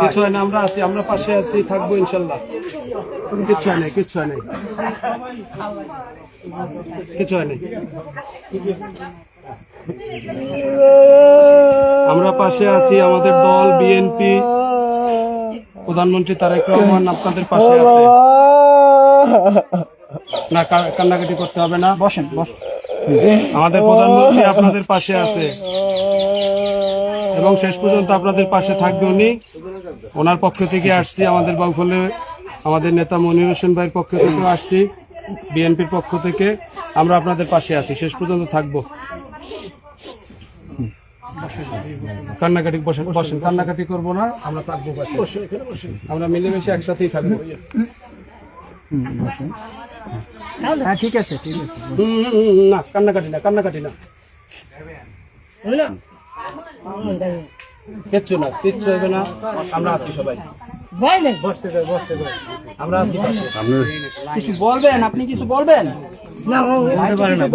কিছু হয় না, আমরা আছি, আমরা পাশে আছি, থাকবো ইনশাল্লাহ। কিচ্ছু হয় নাই, কিচ্ছু হয় নাই, কিছু হয় নাই। আমরা পাশে আছি, আমাদের দল বিএনপি, প্রধানমন্ত্রী তারেক রহমান আপনাদের পাশে আছে। না, কান্নাকাটি করতে হবে না, বসেন বসেন। আমাদের প্রধানমন্ত্রী আপনাদের পাশে আছে এবং শেষ পর্যন্ত আপনাদের পাশে থাকবে উনি। ওনার পক্ষ থেকে আসছি, আমাদের বাউফলে আমাদের নেতা মনির হোসেন ভাইয়ের পক্ষ থেকেও আসছি, বিএনপির পক্ষ থেকে। আমরা আপনাদের পাশে আছি, শেষ পর্যন্ত থাকবো। কান্নাকাটি বসেন বসেন, কান্নাকাটি করবো না, আমরা থাকবো পাশে, আমরা মিলেমিশে একসাথেই থাকবো। হ্যাঁ ঠিক আছে, ঠিক আছে। না, কান্নাকাটি না, কান্নাকাটি না, কিচ্ছু না, কিচ্ছু হবে না, আমরা আছি সবাই। আমরা আছি পাশে। কিছু বলবেন? আপনি কিছু বলবেন? না, বলতে পারেন না।